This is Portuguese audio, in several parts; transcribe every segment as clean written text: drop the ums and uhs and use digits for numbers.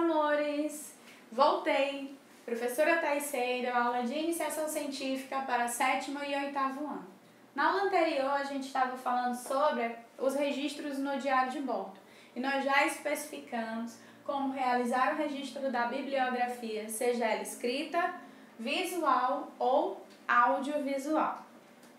amores! Voltei! Professora Taiceira, aula de iniciação científica para 7º e 8º ano. Na aula anterior, a gente estava falando sobre os registros no diário de bordo. E nós já especificamos como realizar o registro da bibliografia, seja ela escrita, visual ou audiovisual.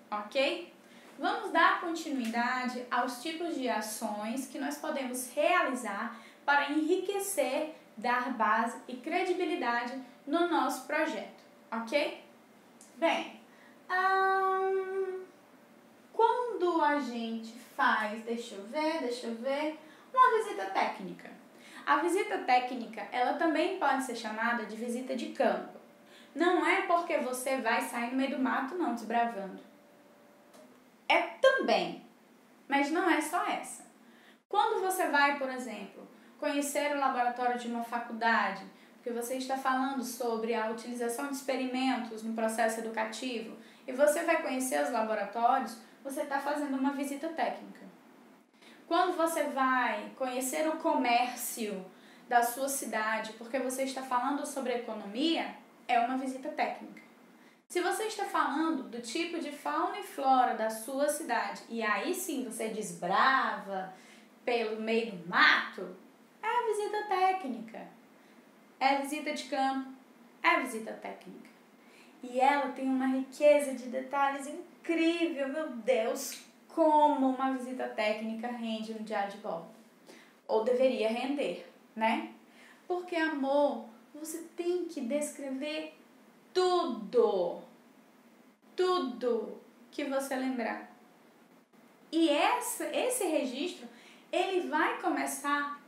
Ok? Vamos dar continuidade aos tipos de ações que nós podemos realizar para enriquecer, dar base e credibilidade no nosso projeto, ok? Bem, quando a gente faz, deixa eu ver, uma visita técnica. A visita técnica, ela também pode ser chamada de visita de campo. Não é porque você vai sair no meio do mato, não, desbravando. É também, mas não é só essa. Quando você vai, por exemplo, conhecer o laboratório de uma faculdade, porque você está falando sobre a utilização de experimentos no processo educativo, e você vai conhecer os laboratórios, você está fazendo uma visita técnica. Quando você vai conhecer o comércio da sua cidade, porque você está falando sobre economia, é uma visita técnica. Se você está falando do tipo de fauna e flora da sua cidade, e aí sim você desbrava pelo meio do mato, é a visita técnica. É a visita de campo, é a visita técnica. E ela tem uma riqueza de detalhes incrível, meu Deus, como uma visita técnica rende no diário de bordo. Ou deveria render, né? Porque, amor, você tem que descrever tudo que você lembrar. E esse registro, ele vai começar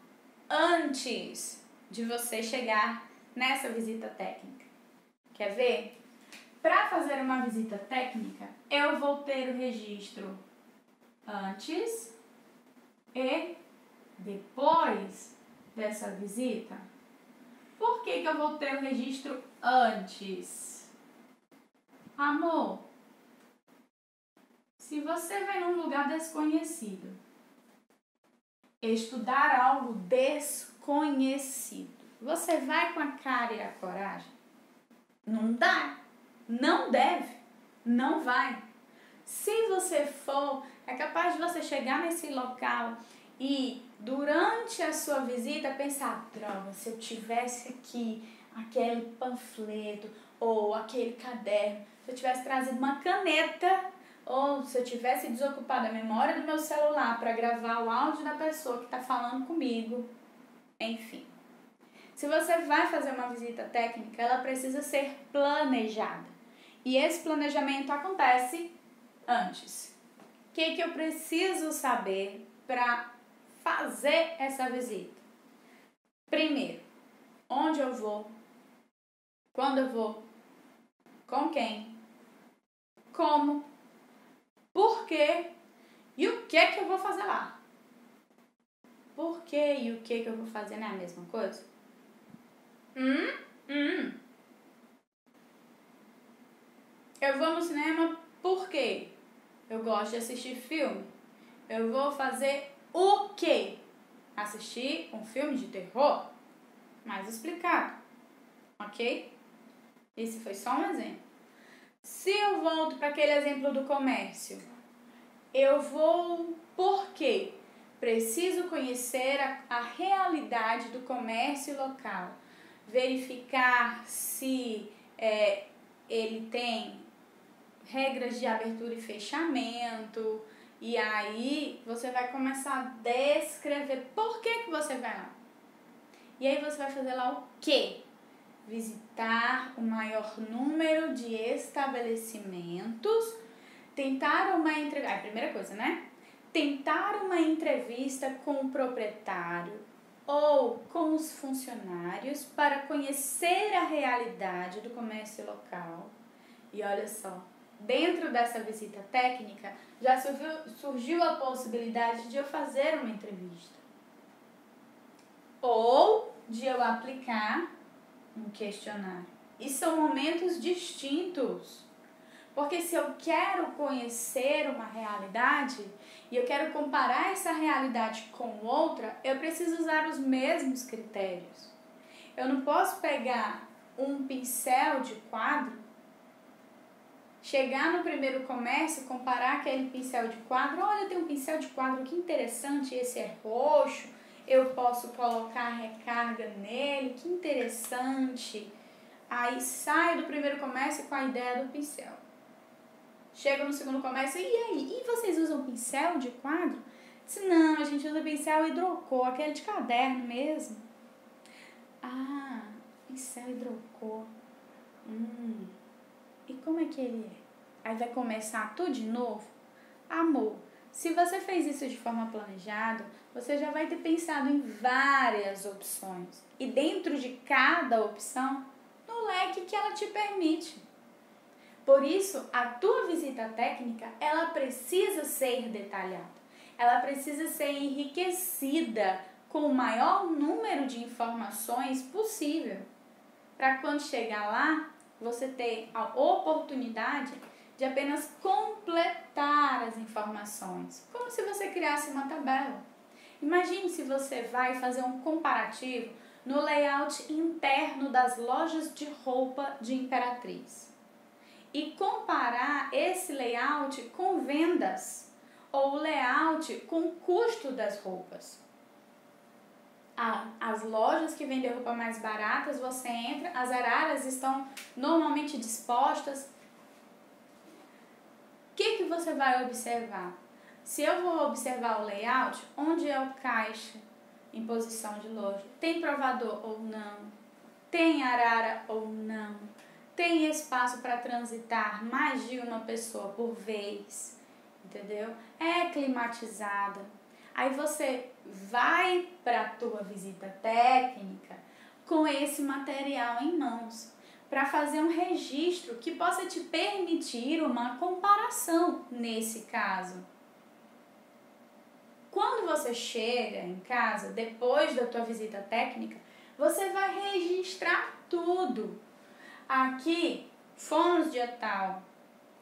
antes de você chegar nessa visita técnica. Quer ver? Para fazer uma visita técnica, eu vou ter o registro antes e depois dessa visita. Por que eu vou ter o registro antes? Amor, se você vai num lugar desconhecido, estudar algo desconhecido, você vai com a cara e a coragem? Não dá, não deve, não vai. Se você for, é capaz de você chegar nesse local e durante a sua visita pensar, droga, se eu tivesse aqui aquele panfleto ou aquele caderno, se eu tivesse trazido uma caneta ou se eu tivesse desocupado a memória do meu celular para gravar o áudio da pessoa que está falando comigo, enfim. Se você vai fazer uma visita técnica, ela precisa ser planejada. E esse planejamento acontece antes. O que eu preciso saber para fazer essa visita? Primeiro, onde eu vou, quando eu vou, com quem, como, por quê e o que eu vou fazer lá. Por quê e o que eu vou fazer não é a mesma coisa? Eu vou no cinema por quê? Eu gosto de assistir filme. Eu vou fazer o quê? Assistir um filme de terror? Mais explicado, ok? Esse foi só um exemplo. Se eu volto para aquele exemplo do comércio, eu vou por quê? Preciso conhecer a realidade do comércio local, verificar se ele tem regras de abertura e fechamento, e aí você vai começar a descrever por que você vai lá. E aí você vai fazer lá o quê? Visitar o maior número de estabelecimentos, tentar uma entrevista, a primeira coisa, né? Tentar uma entrevista com o proprietário ou com os funcionários para conhecer a realidade do comércio local. E olha só, dentro dessa visita técnica já surgiu a possibilidade de eu fazer uma entrevista ou de eu aplicar um questionário. E são momentos distintos. Porque se eu quero conhecer uma realidade e eu quero comparar essa realidade com outra, eu preciso usar os mesmos critérios. Eu não posso pegar um pincel de quadro, chegar no primeiro comércio, comparar aquele pincel de quadro. Olha, tem um pincel de quadro, que interessante, esse é roxo, eu posso colocar recarga nele, que interessante. Aí saio do primeiro comércio com a ideia do pincel. Chego no segundo comércio, e aí? E vocês usam pincel de quadro? Disse, não, a gente usa pincel hidrocor, aquele de caderno mesmo. Ah, pincel hidrocor. E como é que ele é? Aí vai começar tudo de novo? Amor, se você fez isso de forma planejada, você já vai ter pensado em várias opções. E dentro de cada opção, no leque que ela te permite. Por isso, a tua visita técnica, ela precisa ser detalhada. Ela precisa ser enriquecida com o maior número de informações possível. Para quando chegar lá, você ter a oportunidade de apenas completar as informações. Como se você criasse uma tabela. Imagine se você vai fazer um comparativo no layout interno das lojas de roupa de Imperatriz. E comparar esse layout com vendas ou o layout com o custo das roupas. As lojas que vendem roupa mais baratas, você entra, as araras estão normalmente dispostas. O que você vai observar? Se eu vou observar o layout, onde é o caixa em posição de loja? Tem provador ou não? Tem arara ou não? Tem espaço para transitar mais de uma pessoa por vez, entendeu? É climatizada. Aí você vai para a tua visita técnica com esse material em mãos, para fazer um registro que possa te permitir uma comparação nesse caso. Quando você chega em casa, depois da tua visita técnica, você vai registrar tudo. Aqui, fomos dia tal,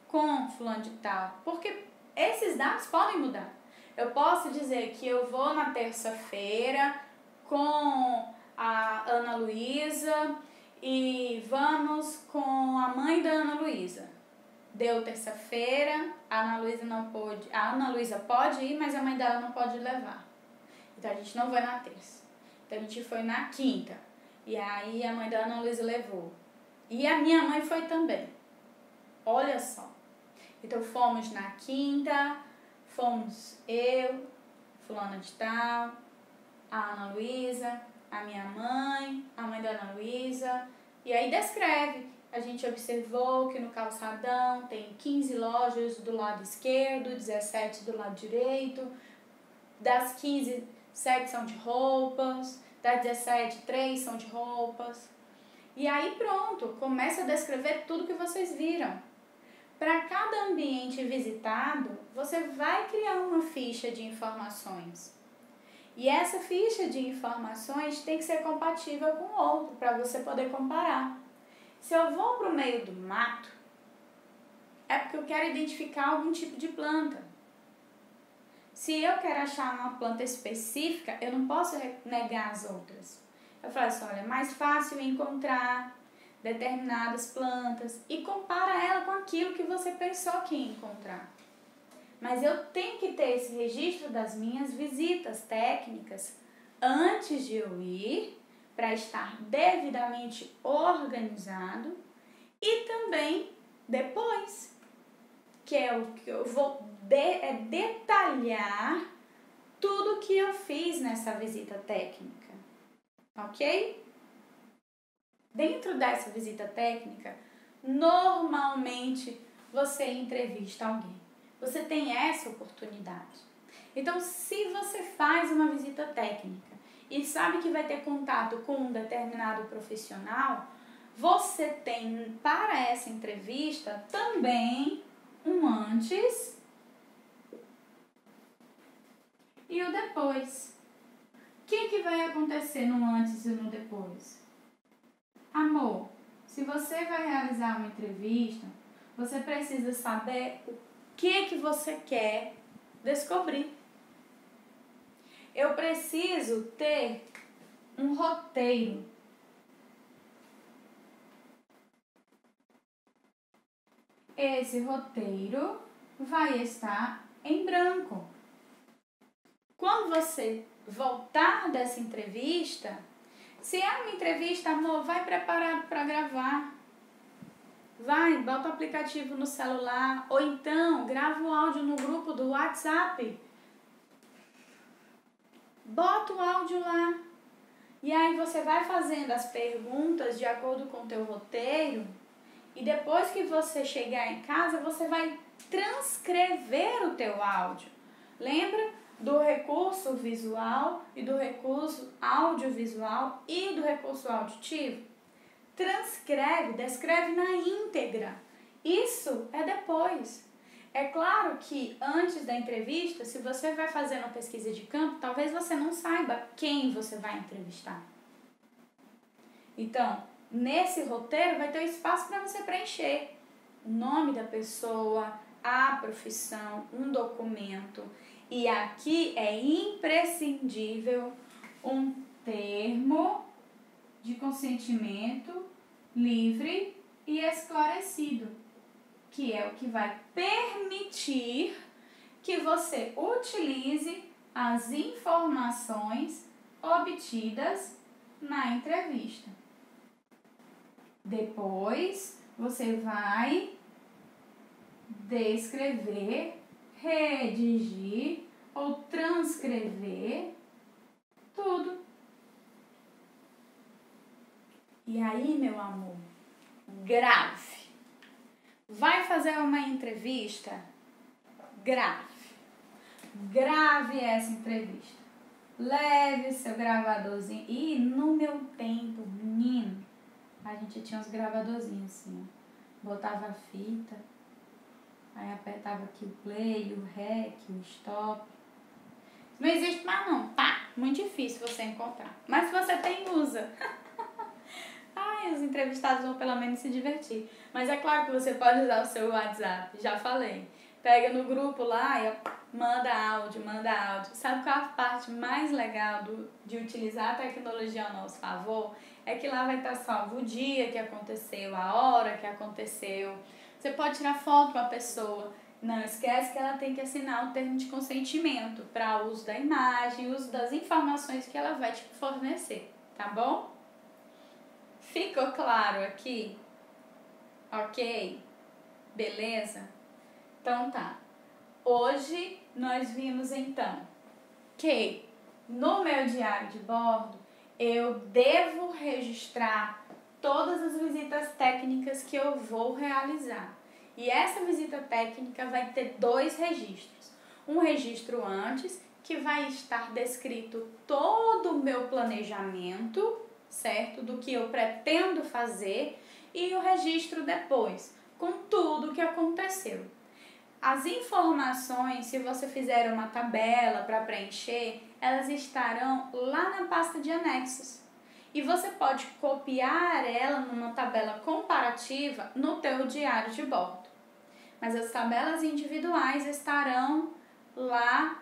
com fulano de tal, porque esses dados podem mudar. Eu posso dizer que eu vou na terça-feira com a Ana Luísa e vamos com a mãe da Ana Luísa. Deu terça-feira, a Ana Luísa não pôde, a Ana Luísa pode ir, mas a mãe dela não pode levar. Então a gente não vai na terça. Então a gente foi na quinta. E aí a mãe da Ana Luísa levou. E a minha mãe foi também. Olha só. Então fomos na quinta, fomos eu, fulana de tal, a Ana Luísa, a minha mãe, a mãe da Ana Luísa. E aí descreve. A gente observou que no calçadão tem 15 lojas do lado esquerdo, 17 do lado direito. Das 15, 7 são de roupas. Das 17, 3 são de roupas. E aí pronto, começa a descrever tudo que vocês viram. Para cada ambiente visitado, você vai criar uma ficha de informações. E essa ficha de informações tem que ser compatível com o outro, para você poder comparar. Se eu vou para o meio do mato, é porque eu quero identificar algum tipo de planta. Se eu quero achar uma planta específica, eu não posso negar as outras. Eu falo assim, olha, é mais fácil encontrar determinadas plantas e compara ela com aquilo que você pensou que ia encontrar. Mas eu tenho que ter esse registro das minhas visitas técnicas antes de eu ir, para estar devidamente organizado, e também depois, que é o que eu vou detalhar tudo que eu fiz nessa visita técnica, ok? Dentro dessa visita técnica, normalmente você entrevista alguém. Você tem essa oportunidade. Então, se você faz uma visita técnica e sabe que vai ter contato com um determinado profissional, você tem para essa entrevista também um antes e o depois. O que vai acontecer no antes e no depois? Amor, se você vai realizar uma entrevista, você precisa saber o que você quer descobrir. Eu preciso ter um roteiro esse roteiro vai estar em branco. Quando você voltar dessa entrevista, se é uma entrevista, amor, vai preparado para gravar. Vai, bota o aplicativo no celular, ou então grava o áudio no grupo do WhatsApp. Bota o áudio lá. E aí você vai fazendo as perguntas de acordo com o teu roteiro. E depois que você chegar em casa, você vai transcrever o teu áudio. Lembra do recurso visual e do recurso audiovisual e do recurso auditivo? Transcreve, descreve na íntegra. Isso é depois. É claro que antes da entrevista, se você vai fazer uma pesquisa de campo, talvez você não saiba quem você vai entrevistar. Então, nesse roteiro vai ter espaço para você preencher o nome da pessoa, a profissão, um documento. E aqui é imprescindível um termo de consentimento livre e esclarecido, que é o que vai permitir que você utilize as informações obtidas na entrevista. Depois, você vai descrever, redigir ou transcrever tudo. E aí, meu amor, grave. Vai fazer uma entrevista? Grave. Grave essa entrevista. Leve seu gravadorzinho. E no meu tempo, menino, a gente tinha uns gravadorzinhos assim, ó. Botava a fita, aí apertava aqui o play, o rec, o stop. Não existe mais não, tá? Muito difícil você encontrar. Mas se você tem, usa. Ai, os entrevistados vão pelo menos se divertir. Mas é claro que você pode usar o seu WhatsApp, já falei. Pega no grupo lá e manda áudio. Sabe qual a parte mais legal de utilizar a tecnologia ao nosso favor? É que lá vai estar salvo o dia que aconteceu, a hora que aconteceu. Você pode tirar foto com a pessoa. Não esquece que ela tem que assinar o termo de consentimento para o uso da imagem, uso das informações que ela vai te fornecer, tá bom? Ficou claro aqui? Ok? Beleza? Então tá. Hoje nós vimos então que no meu diário de bordo eu devo registrar todas as visitas técnicas que eu vou realizar. E essa visita técnica vai ter 2 registros. Um registro antes, que vai estar descrito todo o meu planejamento, certo? Do que eu pretendo fazer, e o registro depois, com tudo o que aconteceu. As informações, se você fizer uma tabela para preencher, elas estarão lá na pasta de anexos. E você pode copiar ela numa tabela comparativa no teu diário de bordo. Mas as tabelas individuais estarão lá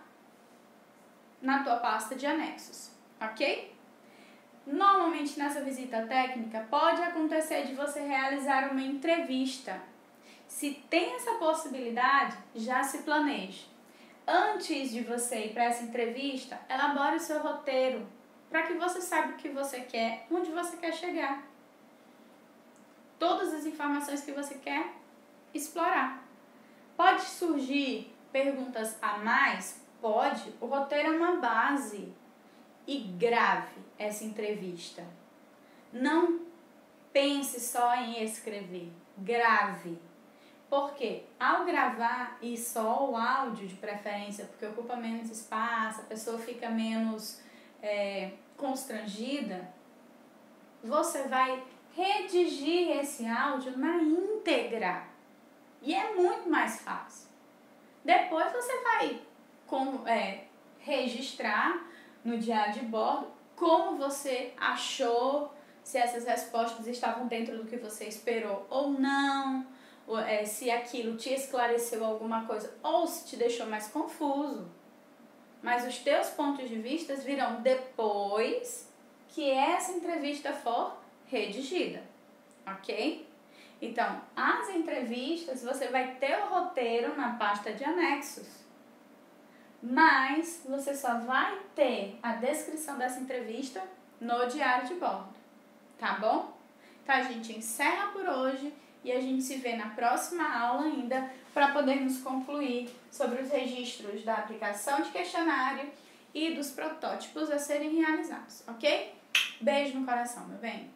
na tua pasta de anexos, ok? Normalmente nessa visita técnica pode acontecer de você realizar uma entrevista. Se tem essa possibilidade, já se planeje. Antes de você ir para essa entrevista, elabore o seu roteiro para que você saiba o que você quer, onde você quer chegar. Todas as informações que você quer explorar. Pode surgir perguntas a mais? Pode. O roteiro é uma base. E grave essa entrevista. Não pense só em escrever. Grave. Porque ao gravar e só o áudio de preferência, porque ocupa menos espaço, a pessoa fica menos constrangida, você vai redigir esse áudio na íntegra. E é muito mais fácil. Depois você vai registrar no diário de bordo como você achou, se essas respostas estavam dentro do que você esperou ou não, se aquilo te esclareceu alguma coisa ou se te deixou mais confuso. Mas os teus pontos de vista virão depois que essa entrevista for redigida, ok? Então, as entrevistas, você vai ter o roteiro na pasta de anexos, mas você só vai ter a descrição dessa entrevista no diário de bordo, tá bom? Então, a gente encerra por hoje e a gente se vê na próxima aula ainda para podermos concluir sobre os registros da aplicação de questionário e dos protótipos a serem realizados, ok? Beijo no coração, meu bem!